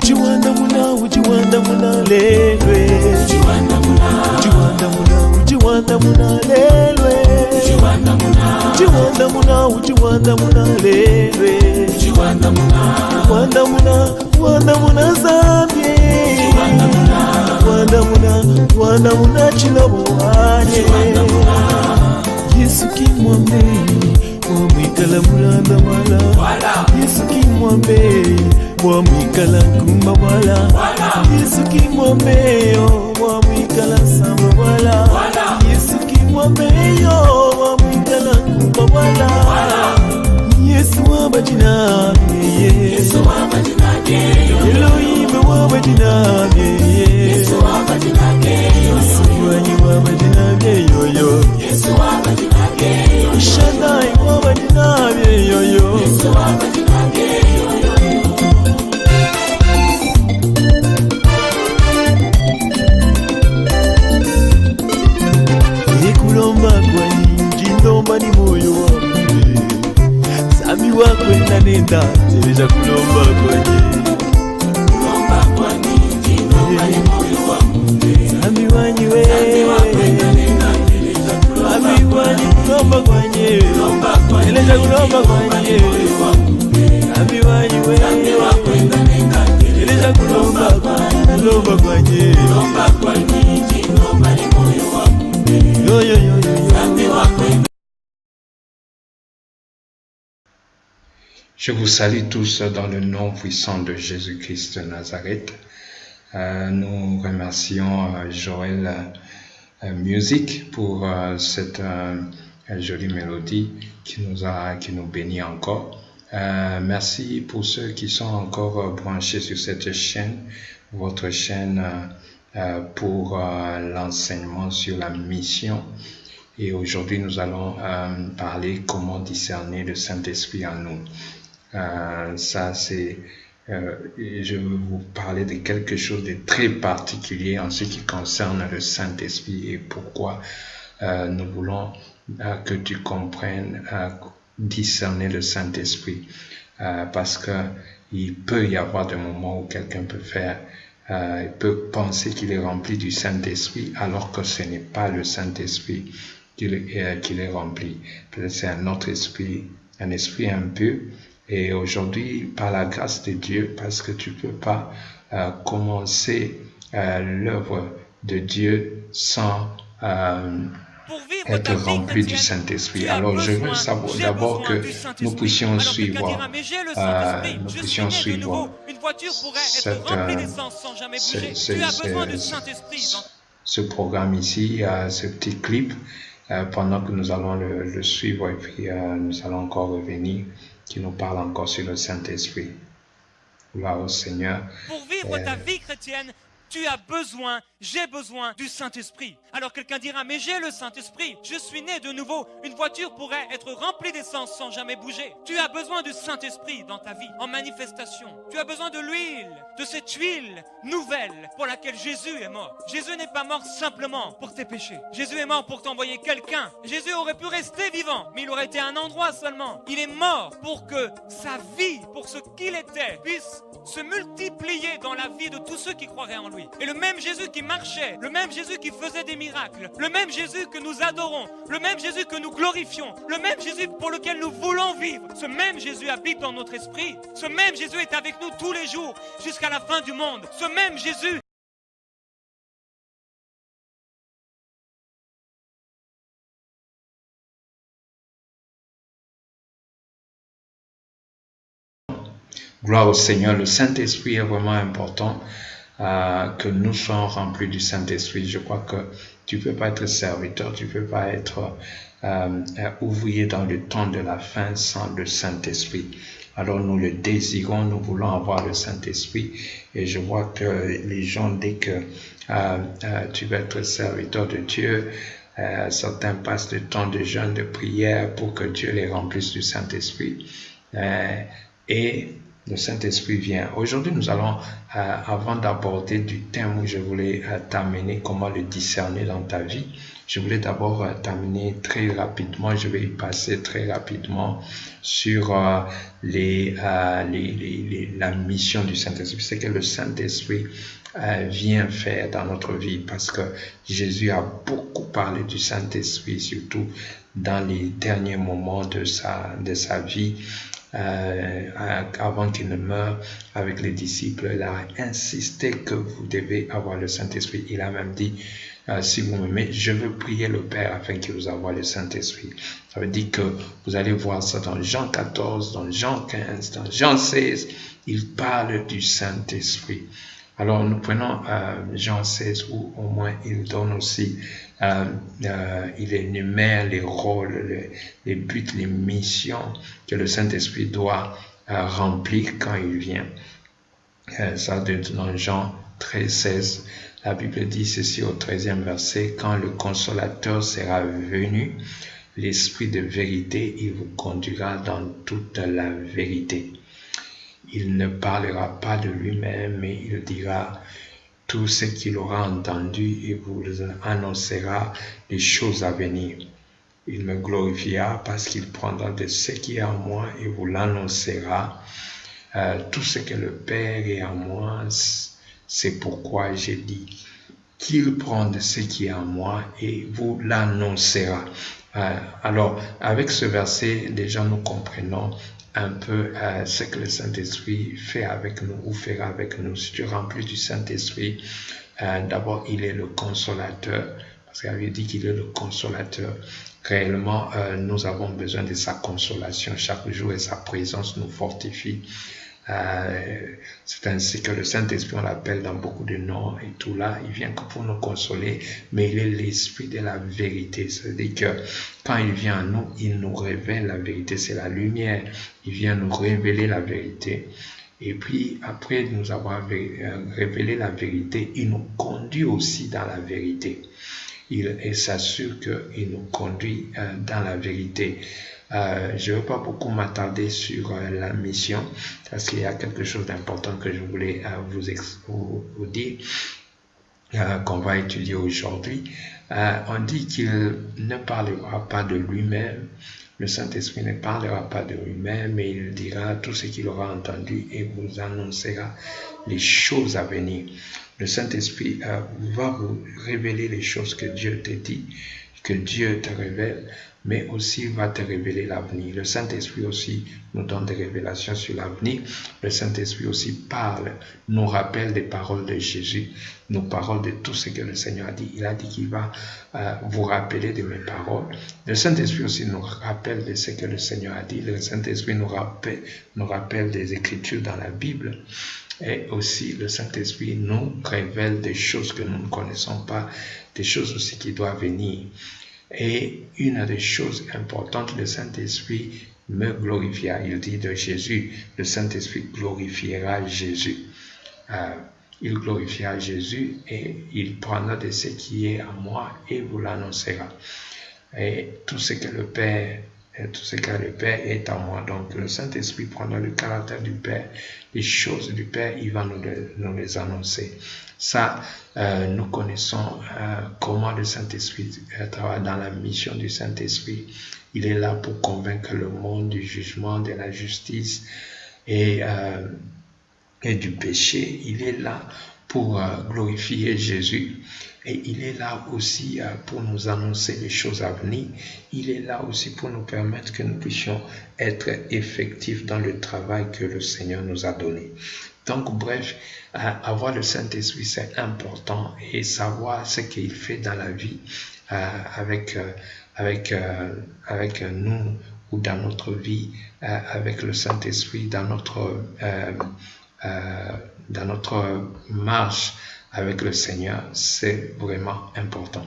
Ujiwanda muna, ujiwanda muna lelwe. Ujiwanda muna, ujiwanda muna, ujiwanda muna lelwe. Ujiwanda muna, ujiwanda muna, ujiwanda muna lelwe. Ujiwanda muna, ujiwanda muna, ujiwanda muna Zambie. Ujiwanda muna, ujiwanda muna, ujiwanda muna Chilabo wane. Ujiwanda muna, Yesu kimwambe, mwamwikala mulanda wala. Yesu kimwambe, mwamwikala kumba wala. Yesu kimwambe, mwamwikala samba wala. Yesu kimwambe, mwamwikala kumba wala. Yesu wabajina ye. Yesu wabajina ye. Elohim wabajina ye. Yesu wabajina ye. Yesu wabajina ye yo. Yesu wabajina ye. Shaddai wabajina ye yo. Yesu wabajina ye yo. Nikulomba kwa nyingi ndomba ni moyo wangu. Sami wakwenda nenda tereja kulomba kwa nyingi. Kulomba kwa nyingi ndomba ni moyo wangu. Sami wanyiwe. Sami wakwenda nenda tereja kulomba kwa nyingi. Sami wanyi kulomba kwa nyingi. Tereja kulomba kwa nyingi. Sami wanyiwe. Sami wakwenda nenda tereja kulomba kwa nyingi. Kulomba kwa nyingi ndomba ni moyo wangu. Yo yo yo yo. Sami wakwenda. Je vous salue tous dans le nom puissant de Jésus-Christ de Nazareth. Nous remercions Joël Music pour cette jolie mélodie qui nous bénit encore. Merci pour ceux qui sont encore branchés sur cette chaîne, votre chaîne pour l'enseignement sur la mission. Et aujourd'hui, nous allons parler comment discerner le Saint-Esprit en nous. Je veux vous parler de quelque chose de très particulier en ce qui concerne le Saint-Esprit et pourquoi nous voulons que tu comprennes discerner le Saint-Esprit. Parce que il peut y avoir des moments où quelqu'un il peut penser qu'il est rempli du Saint-Esprit alors que ce n'est pas le Saint-Esprit qu'il est rempli. Peut-être c'est un autre esprit, un esprit impur. Et aujourd'hui, par la grâce de Dieu, parce que tu peux pas commencer l'œuvre de Dieu sans être rempli du Saint-Esprit. Alors, je veux savoir d'abord que nous puissions suivre ce programme ici, ce petit clip, pendant que nous allons le suivre et puis nous allons encore revenir, qui nous parle encore sur le Saint-Esprit. Gloire au Seigneur. Pour vivre ta vie chrétienne, j'ai besoin du Saint-Esprit. Alors quelqu'un dira, mais j'ai le Saint-Esprit, je suis né de nouveau. Une voiture pourrait être remplie d'essence sans jamais bouger. Tu as besoin du Saint-Esprit dans ta vie, en manifestation. Tu as besoin de l'huile, de cette huile nouvelle pour laquelle Jésus est mort. Jésus n'est pas mort simplement pour tes péchés. Jésus est mort pour t'envoyer quelqu'un. Jésus aurait pu rester vivant, mais il aurait été à un endroit seulement. Il est mort pour que sa vie, pour ce qu'il était, puisse se multiplier dans la vie de tous ceux qui croiraient en lui. Et le même Jésus qui marchait, le même Jésus qui faisait des miracles, le même Jésus que nous adorons, le même Jésus que nous glorifions, le même Jésus pour lequel nous voulons vivre, ce même Jésus habite dans notre esprit. Ce même Jésus est avec nous tous les jours jusqu'à la fin du monde. Ce même Jésus Gloire au Seigneur. Le Saint-Esprit est vraiment important que nous soyons remplis du Saint-Esprit. Je crois que tu ne peux pas être serviteur, tu ne peux pas être ouvrier dans le temps de la fin sans le Saint-Esprit. Alors nous le désirons, nous voulons avoir le Saint-Esprit. Et je vois que les gens, dès que tu veux être serviteur de Dieu, certains passent le temps de jeûne, de prière pour que Dieu les remplisse du Saint-Esprit. Et le Saint-Esprit vient. Aujourd'hui, nous allons, avant d'aborder du thème où je voulais t'amener comment le discerner dans ta vie, je voulais d'abord t'amener très rapidement, je vais y passer très rapidement sur la mission du Saint-Esprit. C'est que le Saint-Esprit vient faire dans notre vie, parce que Jésus a beaucoup parlé du Saint-Esprit, surtout dans les derniers moments de sa vie. Avant qu'il ne meure avec les disciples, il a insisté que vous devez avoir le Saint-Esprit. Il a même dit, si vous m'aimez, je veux prier le Père afin qu'il vous envoie le Saint-Esprit. Ça veut dire que vous allez voir ça dans Jean 14, dans Jean 15, dans Jean 16, il parle du Saint-Esprit. Alors nous prenons Jean 16 où au moins il donne aussi, il énumère les rôles, les buts, les missions que le Saint-Esprit doit remplir quand il vient. Ça dans Jean 13, 16, la Bible dit ceci au 13e verset, quand le Consolateur sera venu, l'Esprit de vérité, il vous conduira dans toute la vérité. Il ne parlera pas de lui-même, mais il dira tout ce qu'il aura entendu et vous annoncera les choses à venir. Il me glorifiera parce qu'il prendra de ce qui est en moi et vous l'annoncera. Tout ce que le Père est en moi, c'est pourquoi j'ai dit qu'il prend de ce qui est en moi et vous l'annoncera. Alors, avec ce verset, déjà nous comprenons un peu ce que le Saint-Esprit fait avec nous ou fera avec nous. Si tu es rempli du Saint-Esprit, d'abord il est le consolateur, parce qu'il avait dit qu'il est le consolateur. Réellement, nous avons besoin de sa consolation chaque jour et sa présence nous fortifie. C'est ainsi que le Saint-Esprit, on l'appelle dans beaucoup de noms et tout là, il vient que pour nous consoler, mais il est l'Esprit de la vérité. C'est-à-dire que quand il vient à nous, il nous révèle la vérité, c'est la lumière, il vient nous révéler la vérité. Et puis après nous avoir révélé la vérité, il nous conduit aussi dans la vérité. Il s'assure qu'il nous conduit dans la vérité. Je ne vais pas beaucoup m'attarder sur la mission, parce qu'il y a quelque chose d'important que je voulais vous dire, qu'on va étudier aujourd'hui. On dit qu'il ne parlera pas de lui-même, le Saint-Esprit ne parlera pas de lui-même, mais il dira tout ce qu'il aura entendu et vous annoncera les choses à venir. Le Saint-Esprit va vous révéler les choses que Dieu te dit, que Dieu te révèle, mais aussi va te révéler l'avenir. Le Saint-Esprit aussi nous donne des révélations sur l'avenir. Le Saint-Esprit aussi parle, nous rappelle des paroles de Jésus, nous parle de tout ce que le Seigneur a dit. Il a dit qu'il va vous rappeler de mes paroles. Le Saint-Esprit aussi nous rappelle de ce que le Seigneur a dit. Le Saint-Esprit nous rappelle des Écritures dans la Bible. Et aussi, le Saint-Esprit nous révèle des choses que nous ne connaissons pas, des choses aussi qui doivent venir. Et une des choses importantes, le Saint-Esprit me glorifiera. Il dit de Jésus, le Saint-Esprit glorifiera Jésus. Il glorifiera Jésus et il prendra de ce qui est à moi et vous l'annoncera. Et tout ce que le Père est en moi. Donc le Saint-Esprit prendra le caractère du Père, les choses du Père, il va nous les annoncer. Ça, nous connaissons comment le Saint-Esprit travaille dans la mission du Saint-Esprit. Il est là pour convaincre le monde du jugement, de la justice et du péché. Il est là pour glorifier Jésus. Et il est là aussi pour nous annoncer les choses à venir. Il est là aussi pour nous permettre que nous puissions être effectifs dans le travail que le Seigneur nous a donné. Donc, bref, avoir le Saint-Esprit, c'est important, et savoir ce qu'il fait dans la vie avec nous ou dans notre vie, avec le Saint-Esprit, dans notre marche avec le Seigneur, c'est vraiment important.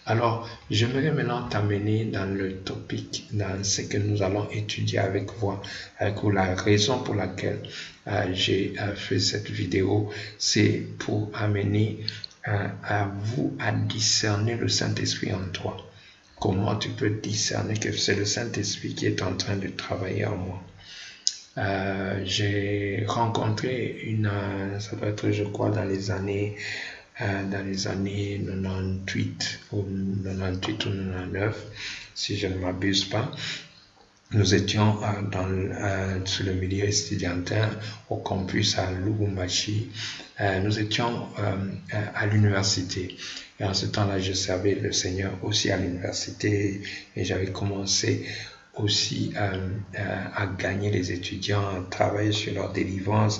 Alors, j'aimerais maintenant t'amener dans le topic, dans ce que nous allons étudier avec vous, la raison pour laquelle j'ai fait cette vidéo, c'est pour amener à vous à discerner le Saint-Esprit en toi. Comment tu peux discerner que c'est le Saint-Esprit qui est en train de travailler en moi? j'ai rencontré ça doit être, je crois, dans les années 98 ou 99, si je ne m'abuse pas. Nous étions sur le milieu estudiantin au campus à Lubumbashi. Nous étions à l'université. Et en ce temps-là, je servais le Seigneur aussi à l'université et j'avais commencé aussi à gagner les étudiants, à travailler sur leur délivrance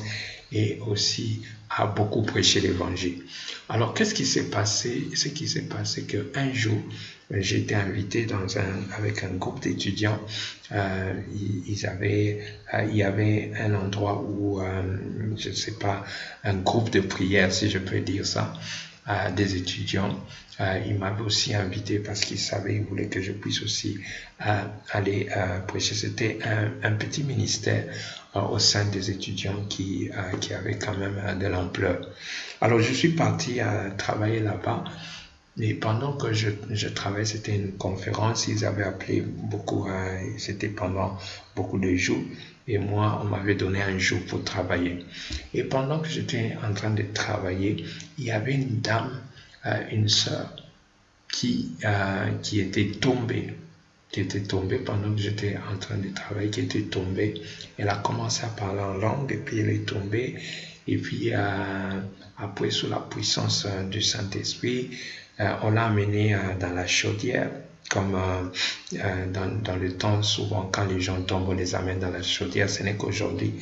et aussi à beaucoup prêcher l'évangile. Alors, qu'est-ce qui s'est passé? Ce qui s'est passé qu'un jour, j'ai été invité avec un groupe d'étudiants. Il y avait un endroit où, je ne sais pas, un groupe de prière, si je peux dire ça, des étudiants. Il m'avait aussi invité parce qu'il savait, il voulait que je puisse aussi aller prêcher. C'était un petit ministère au sein des étudiants qui avait quand même de l'ampleur. Alors je suis parti travailler là-bas. Et pendant que je travaillais, c'était une conférence, ils avaient appelé beaucoup, c'était pendant beaucoup de jours. Et moi, on m'avait donné un jour pour travailler. Et pendant que j'étais en train de travailler, il y avait une dame, une sœur, qui était tombée. Qui était tombée pendant que j'étais en train de travailler, qui était tombée. Elle a commencé à parler en langue et puis elle est tombée. Et puis après, sous la puissance du Saint-Esprit, on l'a amenée dans la chaudière. Comme dans le temps, souvent quand les gens tombent, on les amène dans la chaudière. Ce n'est qu'aujourd'hui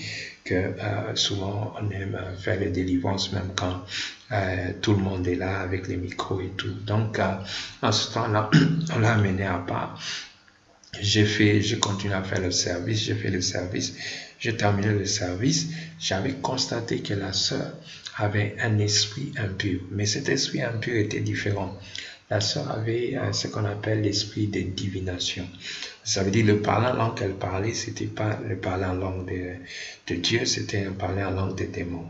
que souvent on aime faire les délivrances, même quand tout le monde est là avec les micros et tout. Donc, en ce temps-là, on l'a amené à part. J'ai continué à faire le service, j'ai fait le service, j'ai terminé le service. J'avais constaté que la sœur avait un esprit impur, mais cet esprit impur était différent. La sœur avait ce qu'on appelle l'esprit de divination. Ça veut dire le parler en langue qu'elle parlait, c'était pas le parler en langue de Dieu, c'était un parler en langue des démons.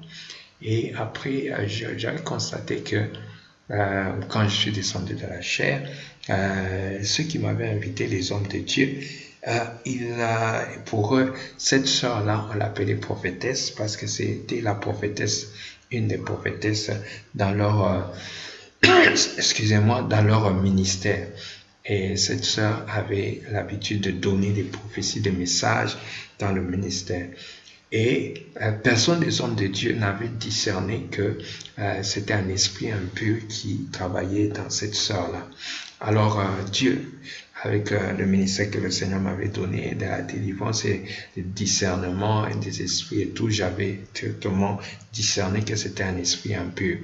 Et après, j'avais constaté que quand je suis descendu de la chair, ceux qui m'avaient invité, les hommes de Dieu, pour eux, cette sœur-là, on l'appelait prophétesse parce que c'était la prophétesse, une des prophétesses dans leur, dans leur ministère. Et cette sœur avait l'habitude de donner des prophéties, des messages dans le ministère. Et personne des hommes de Dieu n'avait discerné que c'était un esprit impur qui travaillait dans cette sœur-là. Alors Dieu, avec le ministère que le Seigneur m'avait donné de la délivrance et du discernement et des esprits et tout, j'avais directement discerné que c'était un esprit impur.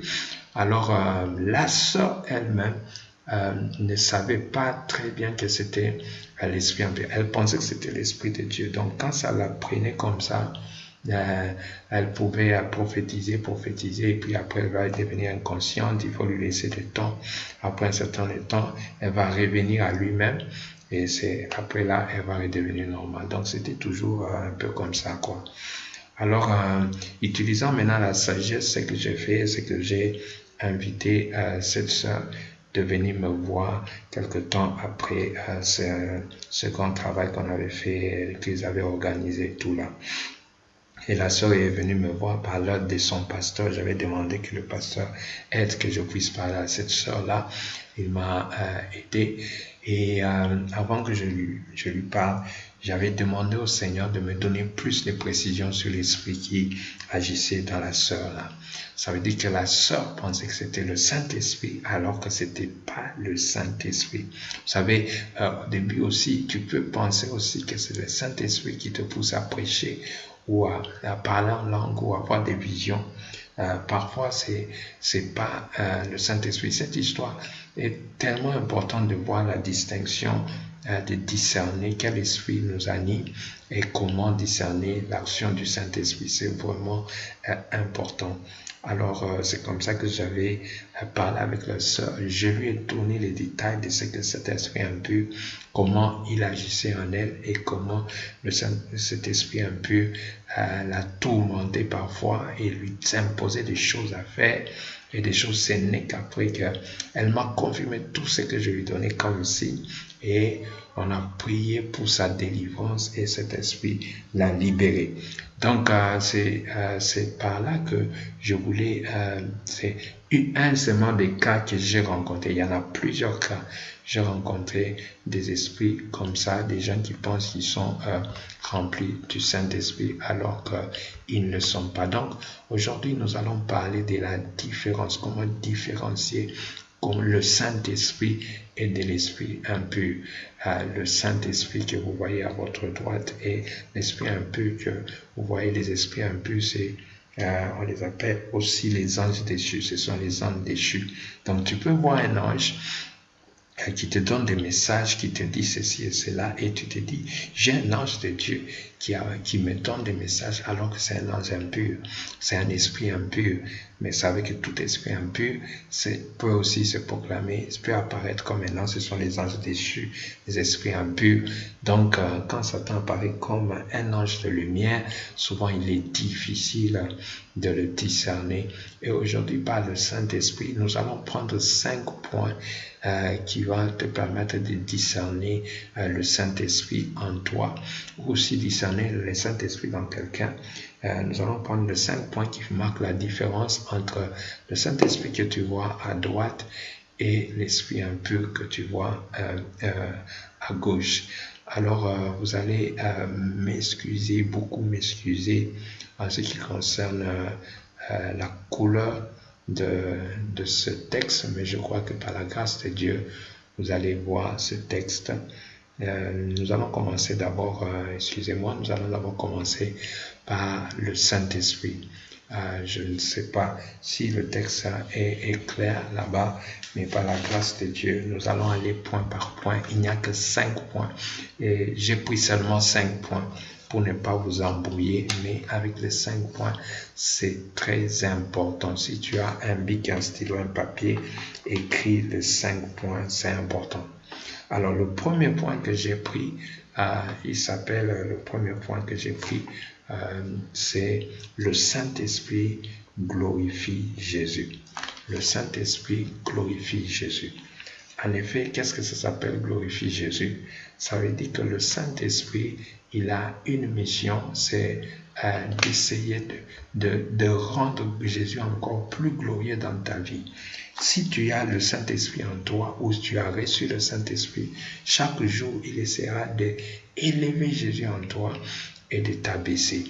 Alors la sœur elle-même ne savait pas très bien que c'était l'esprit impur. Elle pensait que c'était l'esprit de Dieu. Donc quand ça la prenait comme ça, elle pouvait prophétiser, et puis après elle va devenir inconsciente, il faut lui laisser du temps. Après un certain temps, elle va revenir à lui-même et c'est après là, elle va redevenir normale. Donc c'était toujours un peu comme ça, quoi. Alors, utilisant maintenant la sagesse, ce que j'ai fait, c'est que j'ai invité cette sœur de venir me voir quelque temps après ce grand travail qu'on avait fait, qu'ils avaient organisé tout là. Et la sœur est venue me voir par l'ordre de son pasteur. J'avais demandé que le pasteur aide que je puisse parler à cette sœur-là. Il m'a aidé. Et avant que je lui parle, j'avais demandé au Seigneur de me donner plus de précisions sur l'esprit qui agissait dans la sœur-là. Ça veut dire que la sœur pensait que c'était le Saint-Esprit, alors que c'était pas le Saint-Esprit. Vous savez, au début aussi, tu peux penser aussi que c'est le Saint-Esprit qui te pousse à prêcher ou à parler en langue ou à avoir des visions. Parfois, c'est pas le Saint-Esprit. Cette histoire est tellement importante de voir la distinction, de discerner quel esprit nous anime et comment discerner l'action du Saint-Esprit. C'est vraiment important. Alors, c'est comme ça que j'avais parlé avec la sœur. Je lui ai donné les détails de ce que cet esprit impur, comment il agissait en elle et comment cet esprit impur l'a tourmenté parfois et lui imposait des choses à faire et des choses. Ce n'est qu'après qu'elle m'a confirmé tout ce que je lui donnais comme signe et on a prié pour sa délivrance et cet esprit l'a libéré. Donc, c'est par là que je voulais, c'est un seulement des cas que j'ai rencontrés. Il y en a plusieurs cas. J'ai rencontré des esprits comme ça, des gens qui pensent qu'ils sont remplis du Saint-Esprit alors qu'ils ne le sont pas. Donc, aujourd'hui, nous allons parler de la différence, comment différencier comme le Saint-Esprit et de l'esprit impur. Le Saint-Esprit que vous voyez à votre droite et l'esprit impur que vous voyez, les esprits impurs, c'est on les appelle aussi les anges déchus. Ce sont les anges déchus. Donc tu peux voir un ange qui te donne des messages, qui te dit ceci et cela, et tu te dis, j'ai un ange de Dieu qui me donne des messages alors que c'est un ange impur, c'est un esprit impur. Mais savez que tout esprit impur peut aussi se proclamer, peut apparaître comme un ange. Ce sont les anges déchus, les esprits impurs. Donc, quand Satan apparaît comme un ange de lumière, souvent il est difficile de le discerner. Et aujourd'hui, par le Saint-Esprit, nous allons prendre 5 points qui vont te permettre de discerner le Saint-Esprit en toi, ou aussi discerner le Saint-Esprit dans quelqu'un. Nous allons prendre les 5 points qui marquent la différence entre le Saint-Esprit que tu vois à droite et l'esprit impur que tu vois à gauche. Alors, vous allez m'excuser, beaucoup m'excuser en ce qui concerne la couleur de ce texte, mais je crois que par la grâce de Dieu, vous allez voir ce texte. Nous allons commencer d'abord, nous allons d'abord commencer par le Saint-Esprit. Je ne sais pas si le texte est clair là-bas, mais par la grâce de Dieu, nous allons aller point par point. Il n'y a que 5 points. Et j'ai pris seulement 5 points pour ne pas vous embrouiller, mais avec les 5 points, c'est très important. Si tu as un bic, un stylo, un papier, écris les 5 points, c'est important. Alors, le premier point que j'ai pris, c'est le Saint-Esprit glorifie Jésus. Le Saint-Esprit glorifie Jésus. En effet, qu'est-ce que ça s'appelle glorifie Jésus? Ça veut dire que le Saint-Esprit, il a une mission, c'est d'essayer de rendre Jésus encore plus glorieux dans ta vie. Si tu as le Saint-Esprit en toi ou tu as reçu le Saint-Esprit, chaque jour, il essaiera d'élever Jésus en toi et de t'abaisser.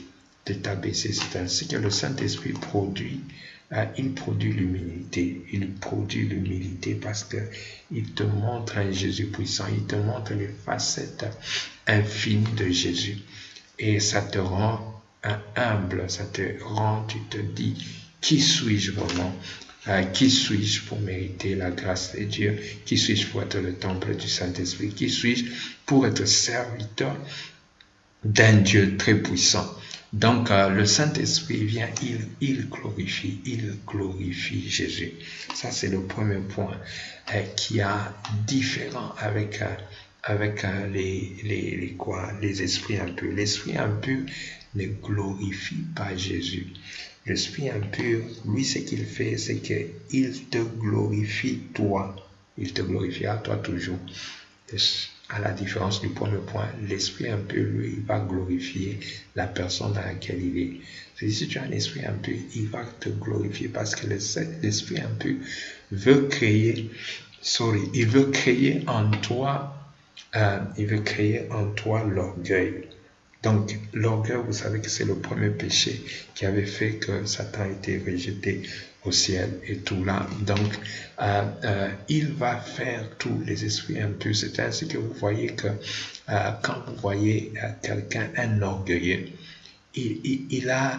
C'est ainsi que le Saint-Esprit produit. Il produit l'humilité. Il produit l'humilité parce qu'il te montre un Jésus puissant. Il te montre les facettes infinies de Jésus. Et ça te rend humble. Ça te rend, tu te dis, qui suis-je vraiment? Qui suis-je pour mériter la grâce de Dieu? Qui suis-je pour être le temple du Saint-Esprit? Qui suis-je pour être serviteur d'un Dieu très puissant? Donc, le Saint-Esprit vient, il glorifie Jésus. Ça, c'est le premier point qui est différent avec les esprits impurs. L'esprit impur ne glorifie pas Jésus. L'esprit impur, lui, ce qu'il fait, c'est qu'il te glorifie toi. Il te glorifiera toi toujours. À la différence du premier point, l'esprit impur, lui, il va glorifier la personne dans laquelle il est. C'est-à-dire, si tu as un esprit impur, il va te glorifier parce que l'esprit impur veut créer en toi, l'orgueil. Donc, l'orgueil, vous savez que c'est le premier péché qui avait fait que Satan a été rejeté au ciel et tout là. Donc, il va faire tous les esprits impurs. C'est ainsi que vous voyez que quand vous voyez quelqu'un, un orgueilleux, il a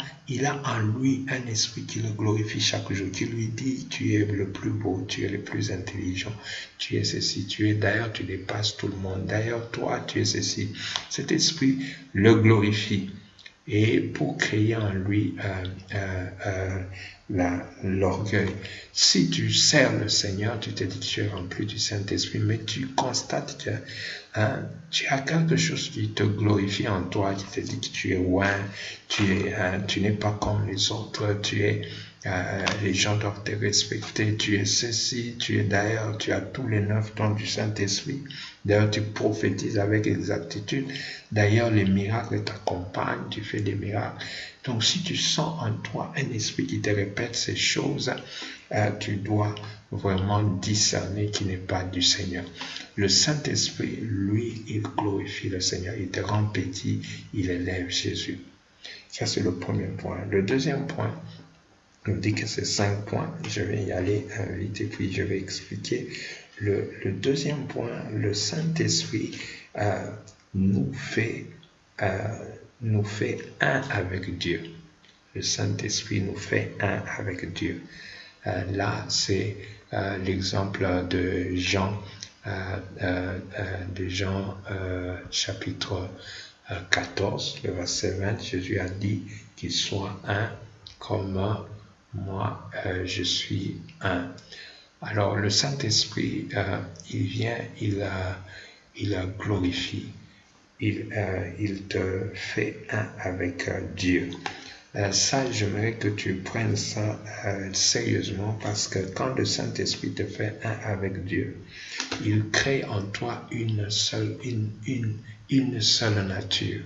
en lui un esprit qui le glorifie chaque jour, qui lui dit, tu es le plus beau, tu es le plus intelligent, tu es ceci, d'ailleurs tu dépasses tout le monde, d'ailleurs toi tu es ceci. Cet esprit le glorifie. Et pour créer en lui l'orgueil. Si tu sers le Seigneur, tu te dis que tu es rempli du Saint-Esprit, mais tu constates que tu as quelque chose qui te glorifie en toi, qui te dit que tu es loin, tu n'es pas comme les autres, les gens doivent te respecter, tu es ceci, d'ailleurs, tu as tous les 9 dons du Saint-Esprit. D'ailleurs, tu prophétises avec exactitude. D'ailleurs, les miracles t'accompagnent, tu fais des miracles. Donc, si tu sens en toi un esprit qui te répète ces choses, tu dois vraiment discerner qu'il n'est pas du Seigneur. Le Saint-Esprit, lui, il glorifie le Seigneur. Il te rend petit, il élève Jésus. Ça, c'est le premier point. Le deuxième point, je vous dis que c'est 5 points. Je vais y aller vite et puis je vais expliquer. Le deuxième point, le Saint-Esprit nous fait un avec Dieu. Le Saint-Esprit nous fait un avec Dieu. Là, c'est l'exemple de Jean, chapitre 14, le verset 20. Jésus a dit qu'il soit un comme moi, je suis un. Alors, le Saint-Esprit, il vient, il glorifie, il te fait un avec Dieu. Ça, j'aimerais que tu prennes ça sérieusement parce que quand le Saint-Esprit te fait un avec Dieu, il crée en toi une seule nature.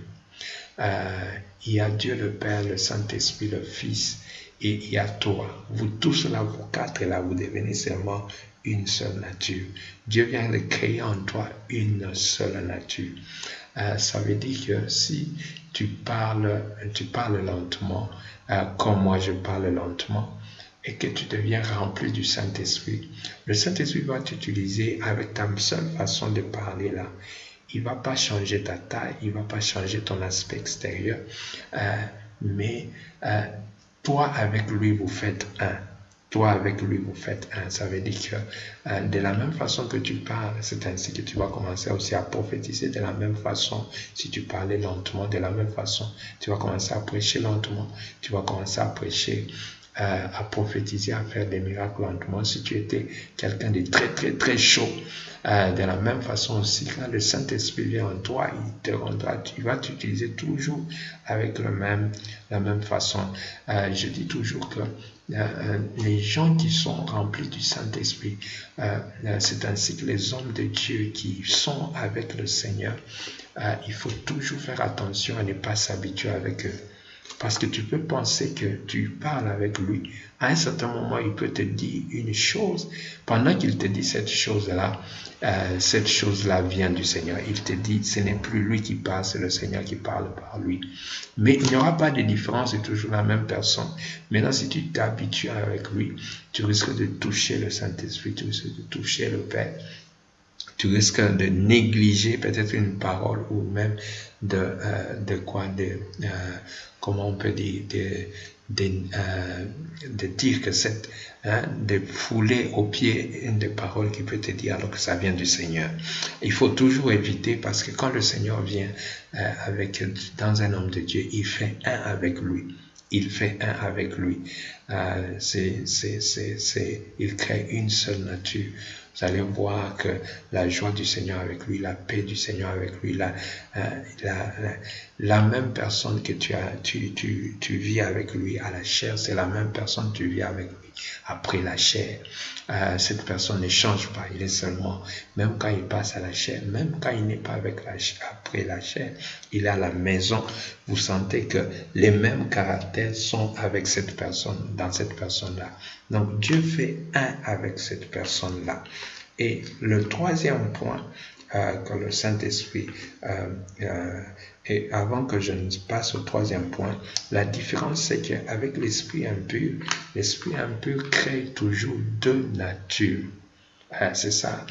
Il y a Dieu le Père, le Saint-Esprit, le Fils, et il y a toi. Vous tous là, vous quatre là, vous devenez seulement une seule nature. Dieu vient de créer en toi une seule nature. Ça veut dire que si tu parles lentement, comme moi je parle lentement, et que tu deviens rempli du Saint-Esprit, le Saint-Esprit va t'utiliser avec ta seule façon de parler là. Il ne va pas changer ta taille, il ne va pas changer ton aspect extérieur, mais toi avec lui vous faites un. Toi avec lui vous faites un. Ça veut dire que de la même façon que tu parles, c'est ainsi que tu vas commencer aussi à prophétiser. De la même façon, si tu parlais lentement, de la même façon, tu vas commencer à prêcher lentement. Tu vas commencer à prêcher, à prophétiser, à faire des miracles lentement. Si tu étais quelqu'un de très très très chaud, de la même façon aussi, quand le Saint-Esprit vient en toi, il va t'utiliser toujours avec la même façon. Je dis toujours que les gens qui sont remplis du Saint-Esprit, c'est ainsi que les hommes de Dieu qui sont avec le Seigneur, il faut toujours faire attention à ne pas s'habituer avec eux. Parce que tu peux penser que tu parles avec lui. À un certain moment, il peut te dire une chose. Pendant qu'il te dit cette chose-là vient du Seigneur. Il te dit, ce n'est plus lui qui parle, c'est le Seigneur qui parle par lui. Mais il n'y aura pas de différence, c'est toujours la même personne. Maintenant, si tu t'habitues avec lui, tu risques de toucher le Saint-Esprit, tu risques de toucher le Père. Tu risques de négliger peut-être une parole ou même comment on peut dire, de dire que de fouler aux pieds une des paroles qui peut te dire alors que ça vient du Seigneur. Il faut toujours éviter parce que quand le Seigneur vient dans un homme de Dieu, il fait un avec lui. Il fait un avec lui. Il crée une seule nature. Vous allez voir que la joie du Seigneur avec lui, la paix du Seigneur avec lui, la même personne que tu vis avec lui à la chair, c'est la même personne que tu vis avec lui après la chair. Cette personne ne change pas, il est seulement, même quand il passe à la chair, même quand il n'est pas avec la chair, après la chair, il est à la maison. Vous sentez que les mêmes caractères sont avec cette personne, dans cette personne-là. Donc Dieu fait un avec cette personne-là. Et le troisième point que le Saint-Esprit, et avant que je ne passe au troisième point, la différence c'est qu'avec l'esprit impur crée toujours deux natures. C'est ça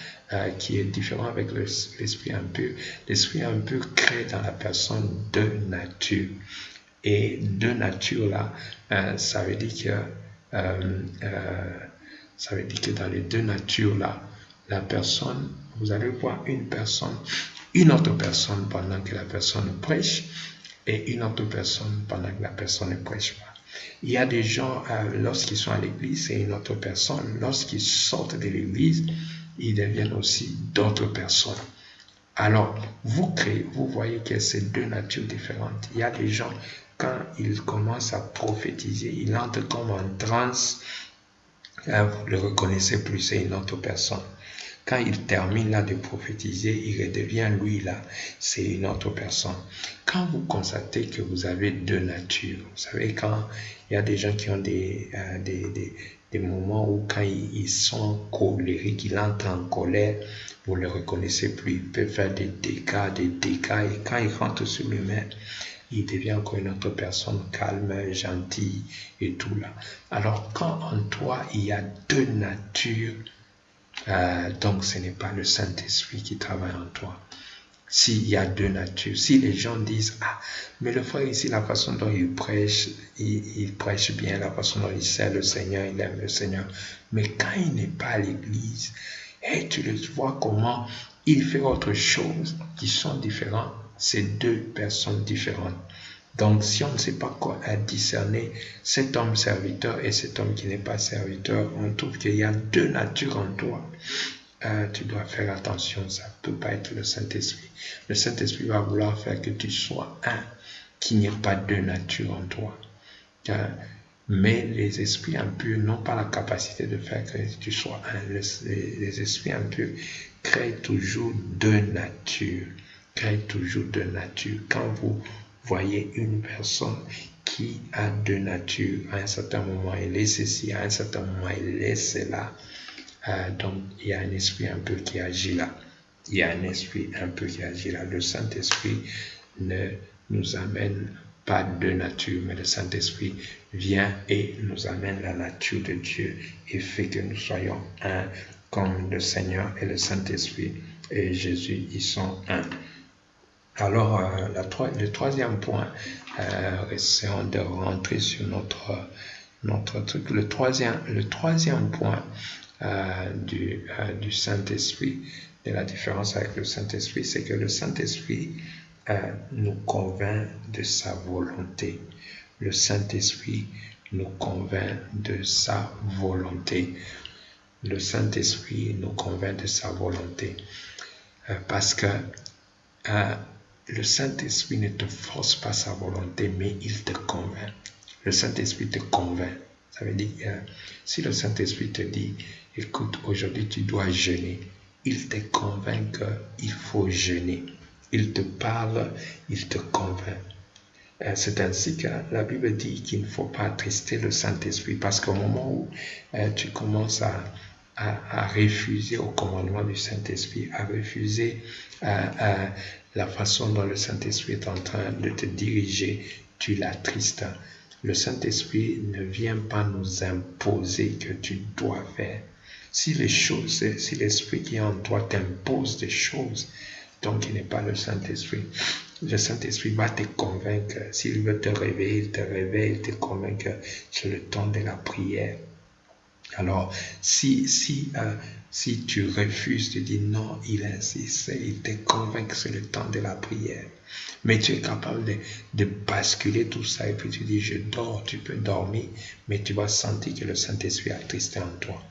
qui est différent avec l'esprit impur. L'esprit impur crée dans la personne deux natures. Et deux natures là, ça veut dire que dans les deux natures là, la personne, vous allez voir une autre personne pendant que la personne prêche et une autre personne pendant que la personne ne prêche pas. Il y a des gens, lorsqu'ils sont à l'église, c'est une autre personne. Lorsqu'ils sortent de l'église, ils deviennent aussi d'autres personnes. Alors, vous voyez que c'est deux natures différentes. Il y a des gens, quand ils commencent à prophétiser, ils entrent comme en transe, vous ne le reconnaissez plus, c'est une autre personne. Quand il termine là de prophétiser, il redevient lui là, c'est une autre personne. Quand vous constatez que vous avez deux natures, vous savez, quand il y a des gens qui ont des moments où quand ils sont colériques, ils entrent en colère, vous ne le reconnaissez plus, il peut faire des dégâts, et quand il rentre sur lui-même, il devient encore une autre personne calme, gentille et tout là. Alors quand en toi, il y a deux natures, donc ce n'est pas le Saint-Esprit qui travaille en toi. S'il y a deux natures, si les gens disent, ah, mais le frère ici, la façon dont il prêche bien, la façon dont il sert le Seigneur, il aime le Seigneur, mais quand il n'est pas à l'église, et tu le vois comment il fait autre chose qui sont différents, c'est deux personnes différentes. Donc, si on ne sait pas quoi discerner cet homme serviteur et cet homme qui n'est pas serviteur, on trouve qu'il y a deux natures en toi. Tu dois faire attention, ça ne peut pas être le Saint-Esprit. Le Saint-Esprit va vouloir faire que tu sois un, qu'il n'y ait pas deux natures en toi. Mais les esprits impurs n'ont pas la capacité de faire que tu sois un. Les esprits impurs créent toujours deux natures. Quand vous voyez une personne qui a deux natures, à un certain moment elle est ceci, à un certain moment elle est cela, donc il y a un esprit un peu qui agit là. Le Saint-Esprit ne nous amène pas deux natures, mais le Saint-Esprit vient et nous amène la nature de Dieu et fait que nous soyons un, comme le Seigneur et le Saint-Esprit et Jésus, ils sont un. Alors, le troisième point, essayons de rentrer sur notre truc. Le troisième point du Saint-Esprit, de la différence avec le Saint-Esprit, c'est que le Saint-Esprit nous convainc de sa volonté. Le Saint-Esprit nous convainc de sa volonté. Le Saint-Esprit nous convainc de sa volonté. Parce que le Saint-Esprit ne te force pas sa volonté, mais il te convainc. Le Saint-Esprit te convainc. Ça veut dire, si le Saint-Esprit te dit, écoute, aujourd'hui tu dois jeûner, il te convainc qu'il faut jeûner. Il te parle, il te convainc. C'est ainsi que la Bible dit qu'il ne faut pas attrister le Saint-Esprit, parce qu'au moment où tu commences à refuser au commandement du Saint-Esprit, à refuser la façon dont le Saint-Esprit est en train de te diriger, tu l'attristes. Le Saint-Esprit ne vient pas nous imposer que tu dois faire. Si l'Esprit qui est en toi t'impose des choses, donc il n'est pas le Saint-Esprit. Le Saint-Esprit va te convaincre. S'il veut te réveiller, il te réveille, il te convainc que c'est le temps de la prière. Alors, si tu refuses de dire non, il insiste, il te convainc que c'est le temps de la prière. Mais tu es capable de basculer tout ça et puis tu dis je dors, tu peux dormir, mais tu vas sentir que le Saint-Esprit a attristé en toi.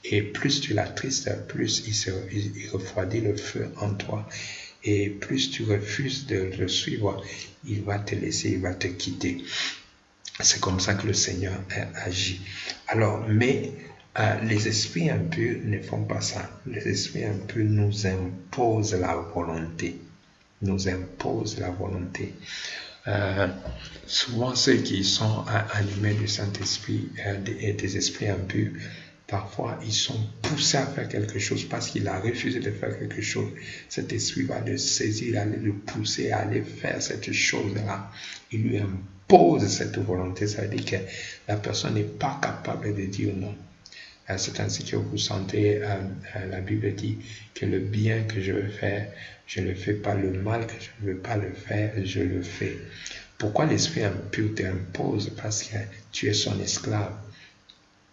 Et plus tu l'attristes, plus il refroidit le feu en toi. Et plus tu refuses de le suivre, il va te laisser, il va te quitter. C'est comme ça que le Seigneur agit. Alors, mais les esprits impurs ne font pas ça. Les esprits impurs nous imposent la volonté. Souvent, ceux qui sont animés du Saint-Esprit et des esprits impurs, parfois, ils sont poussés à faire quelque chose parce qu'il a refusé de faire quelque chose. Cet esprit va le saisir, aller le pousser à aller faire cette chose-là. Il lui impose cette volonté. Ça veut dire que la personne n'est pas capable de dire non. C'est ainsi que vous sentez, la Bible dit que le bien que je veux faire, je ne le fais pas. Le mal que je ne veux pas le faire, je le fais. Pourquoi l'esprit impur t'impose? Parce que tu es son esclave.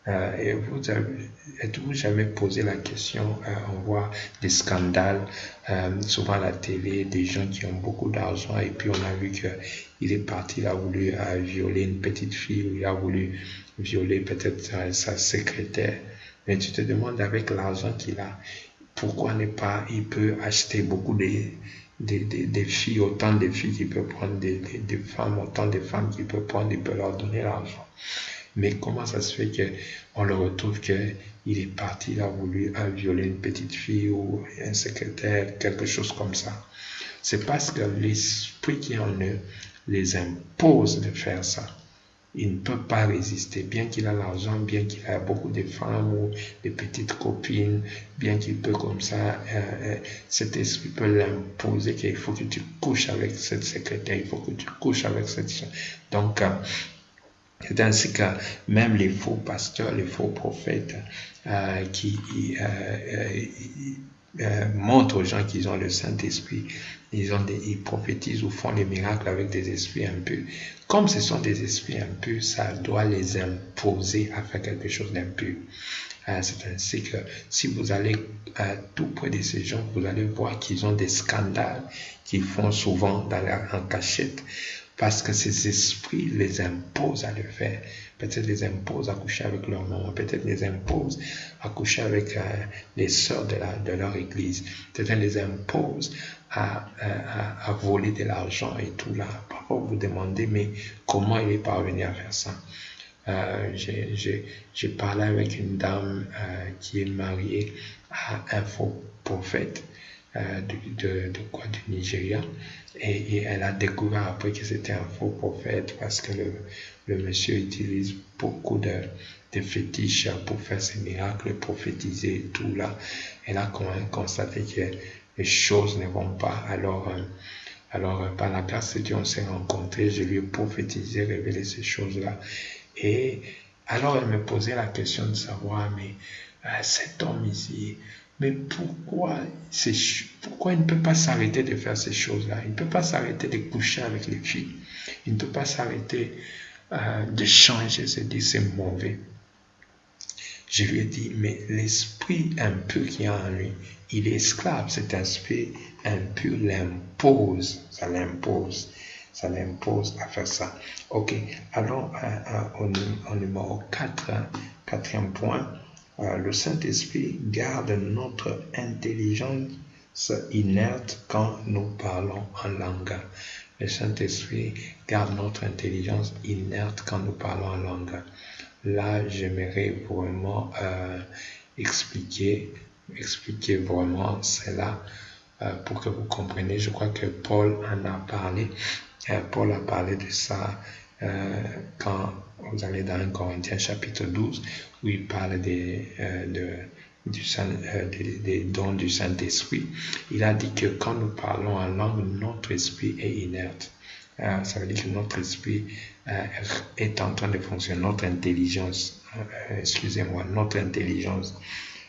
Êtes-vous jamais posé la question, on voit des scandales, souvent à la télé, des gens qui ont beaucoup d'argent et puis on a vu qu'il est parti, il a voulu violer une petite fille ou il a voulu violer peut-être sa secrétaire. Mais tu te demandes avec l'argent qu'il a, pourquoi ne pas, il peut acheter beaucoup des filles, autant de filles qu'il peut prendre, des femmes, autant de femmes qu'il peut prendre, il peut leur donner l'argent. Mais comment ça se fait qu'on le retrouve qu'il est parti, il a voulu violer une petite fille ou un secrétaire, quelque chose comme ça? C'est parce que l'esprit qui est en eux les impose de faire ça. Il ne peut pas résister, bien qu'il a l'argent, bien qu'il a beaucoup de femmes ou de petites copines, bien qu'il peut comme ça, cet esprit peut l'imposer qu'il faut que tu couches avec cette secrétaire, il faut que tu couches avec cette... Donc, c'est ainsi que même les faux pasteurs, les faux prophètes qui montrent aux gens qu'ils ont le Saint-Esprit, ils prophétisent ou font des miracles avec des esprits impurs. Comme ce sont des esprits impurs, ça doit les imposer à faire quelque chose d'impur. C'est ainsi que si vous allez tout près de ces gens, vous allez voir qu'ils ont des scandales qu'ils font souvent en cachette. Parce que ces esprits les imposent à le faire. Peut-être les imposent à coucher avec leur maman. Peut-être les imposent à coucher avec les sœurs de leur église. Peut-être les imposent à voler de l'argent et tout là. Parfois vous vous demandez, mais comment il est parvenu à faire ça? J'ai parlé avec une dame qui est mariée à un faux prophète du Nigeria, et elle a découvert après que c'était un faux prophète parce que le monsieur utilise beaucoup de fétiches pour faire ses miracles, prophétiser et tout là. Elle a quand même constaté que les choses ne vont pas. Alors par la grâce de Dieu, on s'est rencontrés, je lui ai prophétisé, révélé ces choses-là. Et alors elle me posait la question de savoir, mais cet homme ici, mais pourquoi il ne peut pas s'arrêter de faire ces choses-là? Il ne peut pas s'arrêter de coucher avec les filles. Il ne peut pas s'arrêter de changer, c'est mauvais. Je lui ai dit, mais l'esprit impur qui est en lui, il est esclave. Cet esprit impur l'impose, ça l'impose à faire ça. Ok, allons au numéro 4, quatrième point. Le Saint-Esprit garde notre intelligence inerte quand nous parlons en langue. Le Saint-Esprit garde notre intelligence inerte quand nous parlons en langue. Là, j'aimerais vraiment expliquer vraiment cela pour que vous compreniez. Je crois que Paul en a parlé. Paul a parlé de ça quand vous allez dans 1 Corinthiens chapitre 12, où il parle des dons du Saint-Esprit. Il a dit que quand nous parlons en langue, notre esprit est inerte. Ça veut dire que notre esprit est en train de fonctionner, notre intelligence, notre intelligence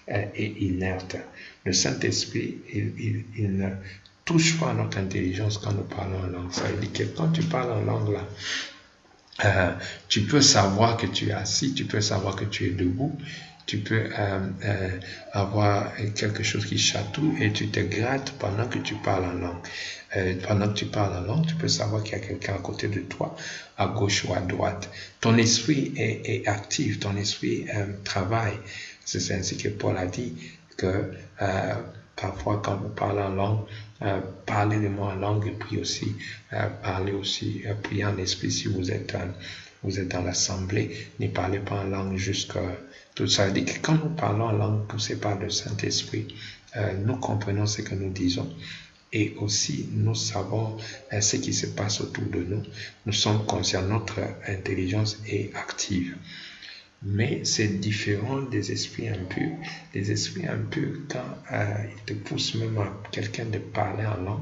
est inerte. Le Saint-Esprit, il ne touche pas à notre intelligence quand nous parlons en langue. Ça veut dire que quand tu parles en langue là, tu peux savoir que tu es assis, tu peux savoir que tu es debout, tu peux avoir quelque chose qui chatouille et tu te grattes pendant que tu parles en langue. Pendant que tu parles en langue, tu peux savoir qu'il y a quelqu'un à côté de toi, à gauche ou à droite. Ton esprit est actif, ton esprit travaille. C'est ainsi que Paul a dit que parfois quand vous parlez en langue, parlez de moi en langue et puis aussi parlez aussi, priez en esprit si vous êtes dans l'assemblée. Ne parlez pas en langue jusqu'à tout ça. Veut dire que quand nous parlons en langue poussée par le Saint-Esprit, nous comprenons ce que nous disons et aussi nous savons ce qui se passe autour de nous. Nous sommes conscients, notre intelligence est active. Mais c'est différent des esprits impurs. Les esprits impurs, quand ils te poussent même à quelqu'un de parler en langue,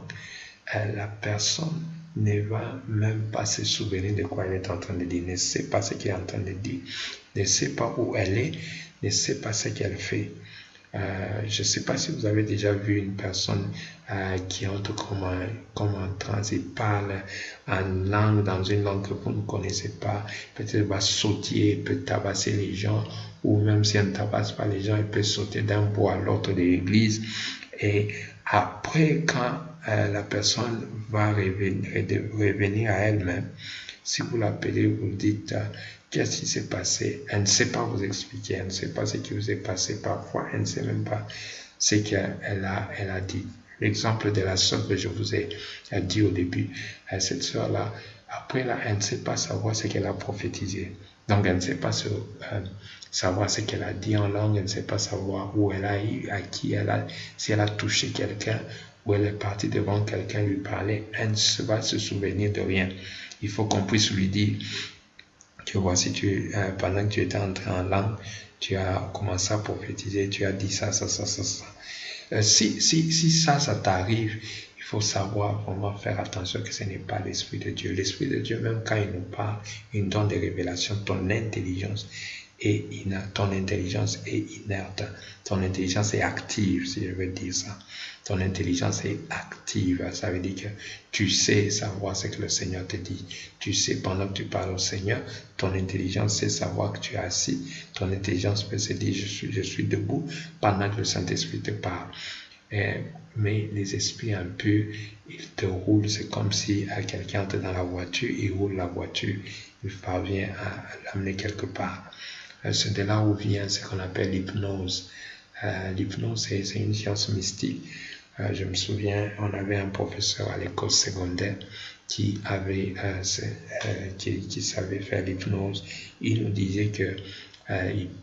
la personne ne va même pas se souvenir de quoi elle est en train de dire, ne sait pas ce qu'elle est en train de dire, ne sait pas où elle est, ne sait pas ce qu'elle fait. Je ne sais pas si vous avez déjà vu une personne qui entre comme en transe et parle en langue, dans une langue que vous ne connaissez pas. Peut-être va sauter, peut tabasser les gens, ou même si elle ne tabasse pas les gens, elle peut sauter d'un bout à l'autre de l'église. Et après, quand la personne va revenir à elle-même, si vous l'appelez, vous dites qu'est-ce qui s'est passé, elle ne sait pas vous expliquer, elle ne sait pas ce qui vous est passé parfois, elle ne sait même pas ce qu'elle a dit. L'exemple de la sœur que je vous ai dit au début, cette sœur-là, après là, elle ne sait pas savoir ce qu'elle a prophétisé. Donc elle ne sait pas savoir ce qu'elle a dit en langue, elle ne sait pas savoir où elle a eu, à qui elle a, si elle a touché quelqu'un, ou elle est partie devant quelqu'un lui parler, elle ne va se souvenir de rien. Il faut qu'on puisse lui dire que voici, pendant que tu étais entré en langue, tu as commencé à prophétiser, tu as dit ça. Si ça t'arrive, il faut savoir vraiment faire attention que ce n'est pas l'Esprit de Dieu. L'Esprit de Dieu, même quand il nous parle, il nous donne des révélations, ton intelligence est inerte, ton intelligence est active, si je veux dire ça. Ton intelligence est active, ça veut dire que tu sais savoir ce que le Seigneur te dit. Tu sais, pendant que tu parles au Seigneur, ton intelligence sait savoir que tu es assis. Ton intelligence peut se dire, je suis debout pendant que le Saint-Esprit te parle. Mais les esprits impurs, ils te roulent. C'est comme si quelqu'un entre dans la voiture, il roule la voiture, il parvient à l'amener quelque part. C'est de là où vient ce qu'on appelle l'hypnose. L'hypnose, c'est une science mystique. Je me souviens, on avait un professeur à l'école secondaire qui savait faire l'hypnose. Il nous disait que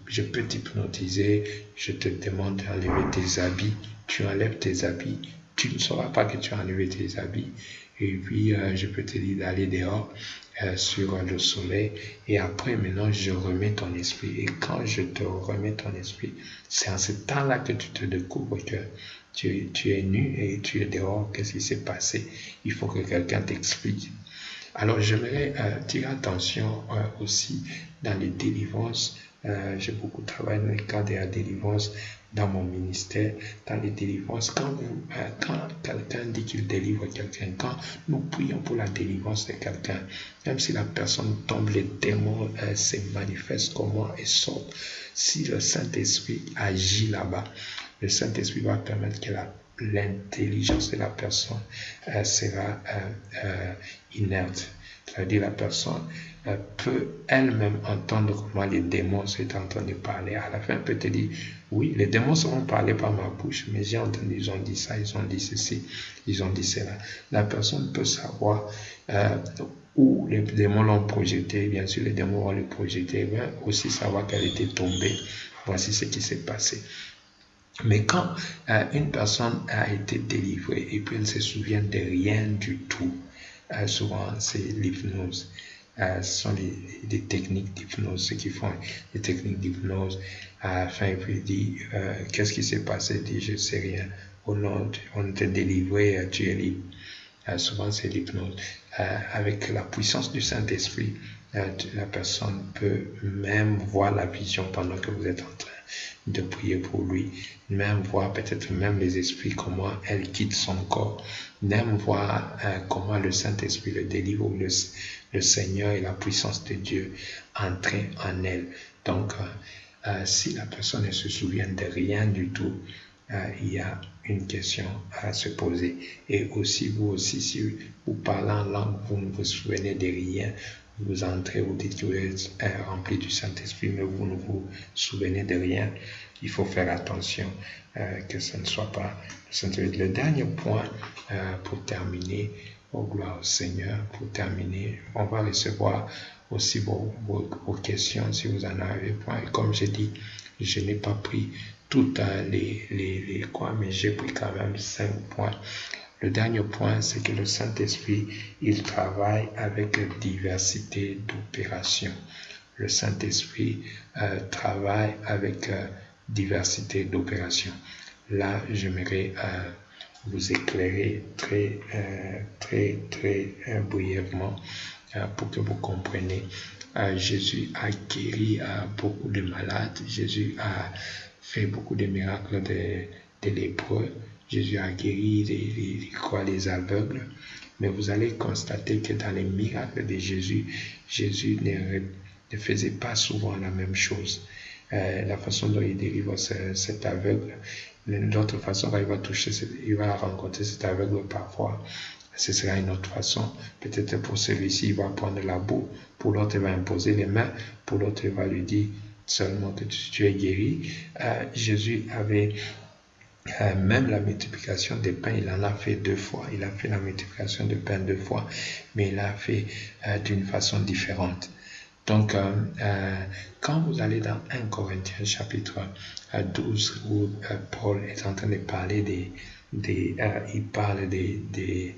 je peux t'hypnotiser, je te demande d'enlever tes habits, tu enlèves tes habits, tu ne sauras pas que tu as enlevé tes habits, et puis je peux te dire d'aller dehors sur le soleil, et après maintenant je remets ton esprit, et quand je te remets ton esprit, c'est en ce temps-là que tu te découvres que tu es nu et tu es dehors. Qu'est-ce qui s'est passé? Il faut que quelqu'un t'explique. Alors j'aimerais tirer attention aussi dans les délivrances. J'ai beaucoup travaillé dans le cadre de la délivrance dans mon ministère, dans les délivrances. Quand quelqu'un dit qu'il délivre quelqu'un, quand nous prions pour la délivrance de quelqu'un, même si la personne tombe, les démons se manifestent comment et sortent. Si le Saint-Esprit agit là-bas, le Saint-Esprit va permettre que l'intelligence de la personne sera inerte. C'est-à-dire la personne peut elle-même entendre comment les démons sont en train de parler. À la fin, elle peut te dire, oui, les démons seront parlés par ma bouche, mais j'ai entendu, ils ont dit ça, ils ont dit ceci, ils ont dit cela. La personne peut savoir où les démons l'ont projeté. Bien sûr, les démons vont le projeter, mais aussi savoir qu'elle était tombée. Voici ce qui s'est passé. Mais quand une personne a été délivrée et puis elle se souvient de rien du tout, souvent c'est l'hypnose. Ce sont des techniques d'hypnose, ceux qui font des techniques d'hypnose. À la fin, il peut dire qu'est-ce qui s'est passé? Il dit je ne sais rien. Oh non, on t'a délivré, tu es libre. Souvent c'est l'hypnose. Avec la puissance du Saint-Esprit, la personne peut même voir la vision pendant que vous êtes en train de prier pour lui, même voir peut-être même les esprits, comment elle quitte son corps, même voir comment le Saint-Esprit le délivre, ou le Seigneur et la puissance de Dieu entrer en elle. Donc, si la personne ne se souvient de rien du tout, il y a une question à se poser. Et aussi, vous aussi, si vous parlez en langue, vous ne vous souvenez de rien, vous entrez, vous dites que vous êtes rempli du Saint-Esprit, mais vous ne vous souvenez de rien, il faut faire attention que ce ne soit pas le Saint-Esprit. Le dernier point pour terminer, oh gloire au Seigneur, pour terminer, on va recevoir aussi vos questions si vous en avez point. Et comme j'ai dit, je n'ai pas pris toutes les points, mais j'ai pris quand même 5 points. Le dernier point, c'est que le Saint-Esprit, il travaille avec diversité d'opérations. Le Saint-Esprit travaille avec diversité d'opérations. Là, j'aimerais vous éclairer très brièvement pour que vous compreniez. Jésus a guéri beaucoup de malades. Jésus a fait beaucoup de miracles des lépreux. Jésus a guéri les aveugles. Mais vous allez constater que dans les miracles de Jésus, Jésus ne faisait pas souvent la même chose. La façon dont il délivre cet aveugle, l'autre façon, quand il va rencontrer cet aveugle parfois, ce sera une autre façon. Peut-être pour celui-ci, il va prendre la boue, pour l'autre, il va imposer les mains, pour l'autre, il va lui dire seulement que tu es guéri. Jésus avait même la multiplication des pains, il en a fait 2 fois. Il a fait la multiplication de pains 2 fois, mais il l'a fait d'une façon différente. Donc, quand vous allez dans 1 Corinthiens chapitre 12, où Paul est en train de parler il parle des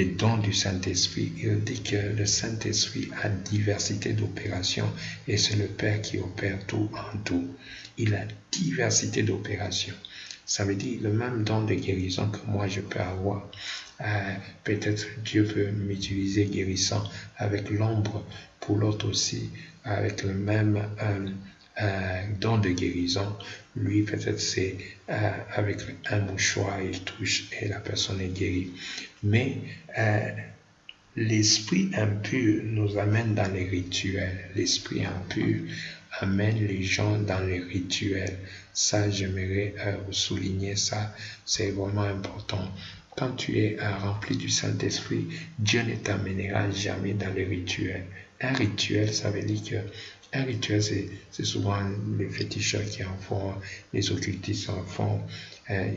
dons du Saint-Esprit. Il dit que le Saint-Esprit a diversité d'opérations et c'est le Père qui opère tout en tout. Il a diversité d'opérations. Ça veut dire le même don de guérison que moi je peux avoir. Peut-être Dieu peut m'utiliser guérissant avec l'ombre, pour l'autre aussi avec le même don de guérison. Lui peut-être c'est avec un mouchoir, il touche et la personne est guérie. Mais l'esprit impur nous amène dans les rituels. L'esprit impur amène les gens dans les rituels. Ça, j'aimerais vous souligner ça. C'est vraiment important. Quand tu es rempli du Saint-Esprit, Dieu ne t'amènera jamais dans les rituels. Un rituel, ça veut dire que un rituel, c'est souvent les féticheurs qui en font, les occultistes en font.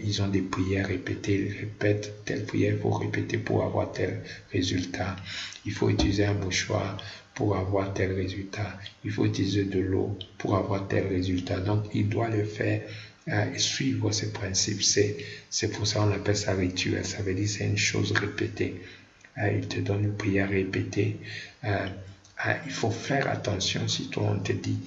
Ils ont des prières répétées, ils répètent telle prière, il faut répéter pour avoir tel résultat. Il faut utiliser un mouchoir pour avoir tel résultat. Il faut utiliser de l'eau pour avoir tel résultat. Donc, il doit le faire et suivre ces principes. C'est pour ça qu'on appelle ça rituel. Ça veut dire que c'est une chose répétée. Il te donne une prière répétée. Il faut faire attention si toi on te dit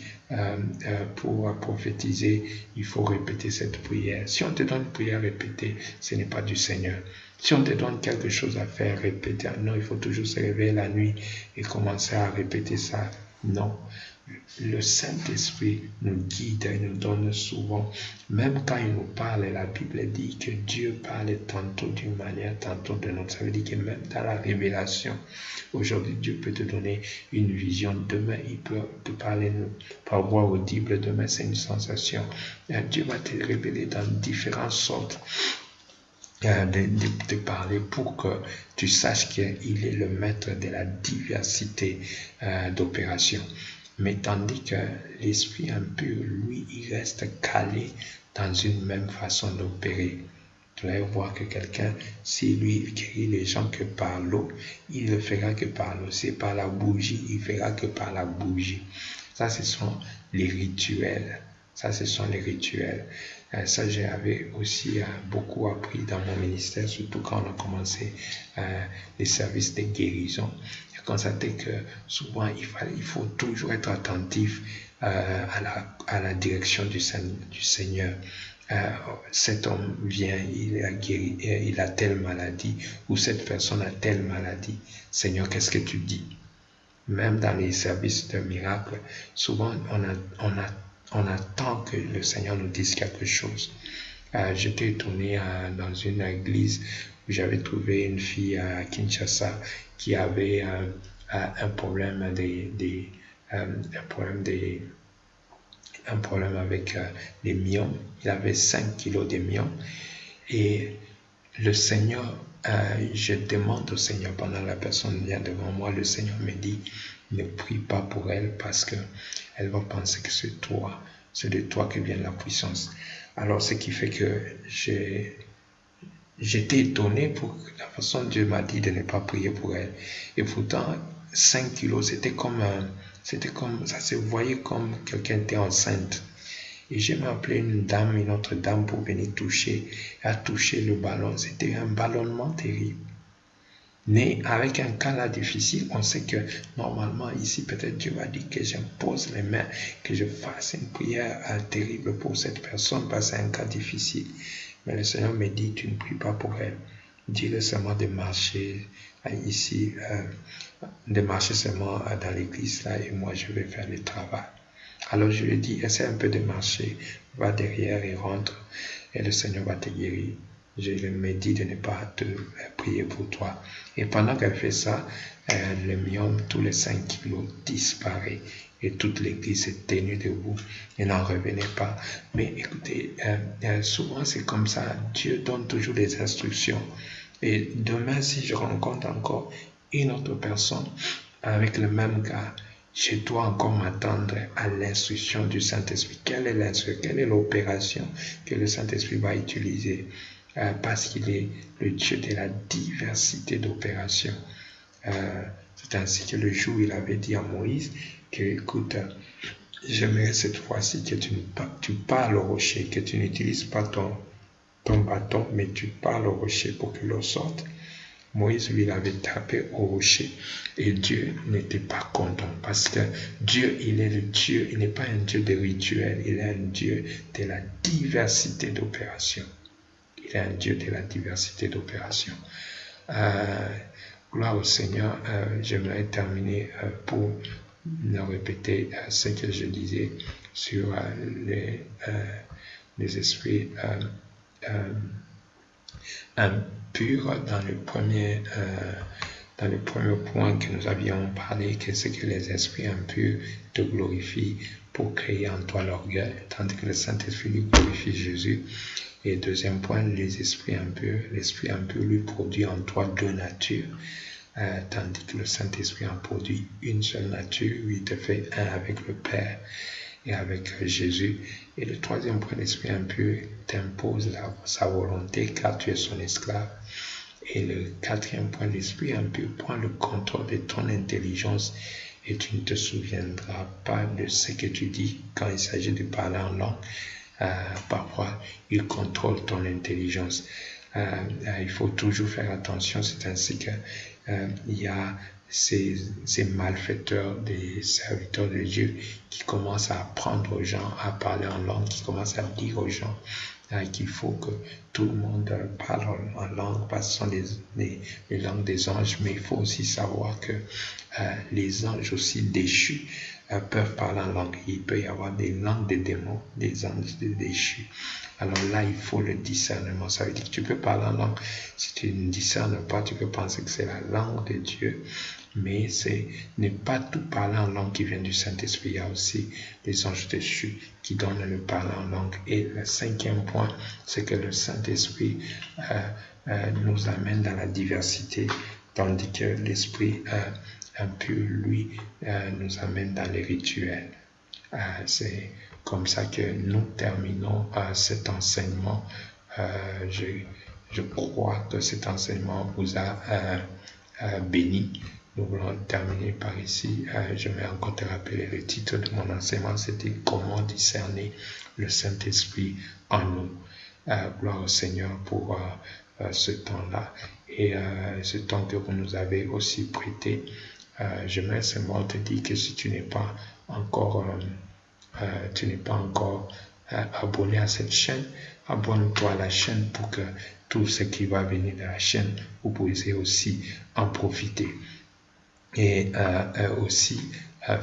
pour prophétiser, il faut répéter cette prière. Si on te donne une prière répétée, ce n'est pas du Seigneur. Si on te donne quelque chose à faire, répéter, non, il faut toujours se réveiller la nuit et commencer à répéter ça. Non. Le Saint-Esprit nous guide et nous donne souvent, même quand il nous parle, la Bible dit que Dieu parle tantôt d'une manière, tantôt d'une autre. Ça veut dire que même dans la révélation, aujourd'hui Dieu peut te donner une vision, demain il peut te parler par voix audible, demain c'est une sensation. Dieu va te révéler dans différentes sortes de parler pour que tu saches qu'il est le maître de la diversité d'opérations. Mais tandis que l'esprit impur, lui, il reste calé dans une même façon d'opérer. Tu vas voir que quelqu'un, si lui guérit les gens que par l'eau, il ne fera que par l'eau. C'est par la bougie, il ne fera que par la bougie. Ça, ce sont les rituels. Ça, ce sont les rituels. Ça, j'avais aussi beaucoup appris dans mon ministère, surtout quand on a commencé les services de guérison. J'ai constaté que souvent, il faut toujours être attentif à la direction du Seigneur. Cet homme vient, il a telle maladie, ou cette personne a telle maladie. Seigneur, qu'est-ce que tu dis? Même dans les services de miracles, souvent, on attend que le Seigneur nous dise quelque chose. J'étais étonné dans une église où j'avais trouvé une fille à Kinshasa qui avait un problème avec les myomes. Il avait 5 kilos de myomes. Et le Seigneur, je demande au Seigneur, pendant la personne vient devant moi, le Seigneur me dit, ne prie pas pour elle parce que elle va penser que c'est toi, c'est de toi que vient la puissance. Alors, ce qui fait que j'étais étonné pour la façon dont Dieu m'a dit de ne pas prier pour elle. Et pourtant, 5 kilos, c'était comme ça se voyait comme quelqu'un était enceinte. Et j'ai appelé une autre dame pour venir toucher. Elle a touché le ballon. C'était un ballonnement terrible. Mais avec un cas là difficile, on sait que normalement ici, peut-être Dieu va dire que j'impose les mains, que je fasse une prière terrible pour cette personne parce que c'est un cas difficile. Mais le Seigneur me dit, tu ne pries pas pour elle. dis-le seulement de marcher ici, de marcher seulement dans l'église là, et moi je vais faire le travail. Alors je lui dis, essaie un peu de marcher, va derrière et rentre, et le Seigneur va te guérir. Je lui ai dit de ne pas te prier pour toi. Et pendant qu'elle fait ça, le myome, tous les 5 kilos disparaît. Et toute l'église s'est tenue debout et n'en revenait pas. Mais écoutez, souvent c'est comme ça. Dieu donne toujours des instructions. Et demain, si je rencontre encore une autre personne avec le même cas, je dois encore m'attendre à l'instruction du Saint-Esprit. Quelle est l'instruction? Quelle est l'opération que le Saint-Esprit va utiliser? Parce qu'il est le Dieu de la diversité d'opérations. C'est ainsi que le jour où il avait dit à Moïse que, écoute, j'aimerais cette fois-ci que tu parles au rocher, que tu n'utilises pas ton bâton, mais tu parles au rocher pour que l'eau sorte. Moïse, lui, il avait tapé au rocher et Dieu n'était pas content parce que Dieu, il est le Dieu, il n'est pas un Dieu de rituel, il est un Dieu de la diversité d'opérations. Il est un Dieu de la diversité d'opérations. Gloire au Seigneur. J'aimerais terminer pour répéter ce que je disais sur les esprits impurs dans le premier point que nous avions parlé, que c'est que les esprits impurs te glorifient pour créer en toi l'orgueil, tandis que le Saint-Esprit lui glorifie Jésus. Et deuxième point, les esprits impurs, l'esprit impur lui produit en toi 2 natures, tandis que le Saint-Esprit en produit une seule nature, il te fait un avec le Père et avec Jésus. Et le troisième point, l'esprit impur t'impose sa volonté car tu es son esclave. Et le quatrième point, l'esprit impur prend le contrôle de ton intelligence et tu ne te souviendras pas de ce que tu dis quand il s'agit de parler en langue. Parfois, il contrôle ton intelligence. Il faut toujours faire attention, c'est ainsi que il y a ces malfaiteurs, des serviteurs de Dieu qui commencent à apprendre aux gens à parler en langue, qui commencent à dire aux gens qu'il faut que tout le monde parle en langue parce que ce sont les langues des anges, mais il faut aussi savoir que les anges aussi déchus peuvent parler en langue. Il peut y avoir des langues des démons, des anges déchus. Alors là, il faut le discernement. Ça veut dire que tu peux parler en langue. Si tu ne discernes pas, tu peux penser que c'est la langue de Dieu. Mais ce n'est pas tout parler en langue qui vient du Saint-Esprit. Il y a aussi les anges déchus qui donnent le parler en langue. Et le 5e point, c'est que le Saint-Esprit nous amène dans la diversité, tandis que l'Esprit impur, lui, nous amène dans les rituels. C'est comme ça que nous terminons cet enseignement. Je crois que cet enseignement vous a béni. Nous voulons terminer par ici. Je vais encore te rappeler le titre de mon enseignement, c'était « Comment discerner le Saint-Esprit en nous ». Gloire au Seigneur pour ce temps-là et ce temps que vous nous avez aussi prêté. J'aimerais seulement te dire que si tu n'es pas encore abonné à cette chaîne, abonne-toi à la chaîne pour que tout ce qui va venir de la chaîne, vous pouvez aussi en profiter. Et aussi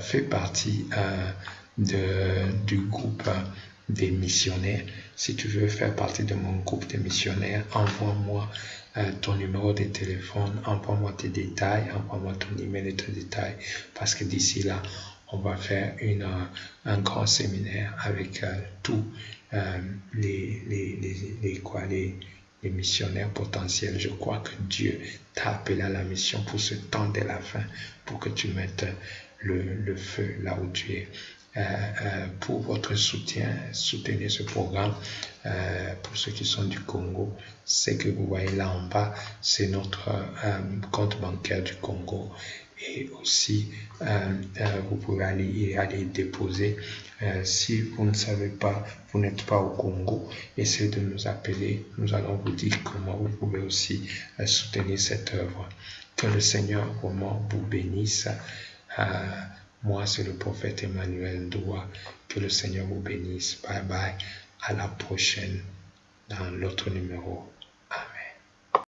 fais partie du groupe des missionnaires. Si tu veux faire partie de mon groupe des missionnaires, envoie-moi ton numéro de téléphone, envoie-moi tes détails, envoie-moi ton email et tes détails, parce que d'ici là, on va faire un grand séminaire avec tous les missionnaires potentiels. Je crois que Dieu t'a appelé à la mission pour ce temps de la fin, pour que tu mettes le feu là où tu es. Pour votre soutien, soutenez ce programme. Pour ceux qui sont du Congo, ce que vous voyez là en bas, c'est notre compte bancaire du Congo. Et aussi, vous pouvez aller déposer. Si vous ne savez pas, vous n'êtes pas au Congo, essayez de nous appeler. Nous allons vous dire comment vous pouvez aussi soutenir cette œuvre. Que le Seigneur vraiment vous bénisse. Moi, c'est le prophète Emmanuel Ndoua. Que le Seigneur vous bénisse. Bye bye. À la prochaine dans l'autre numéro.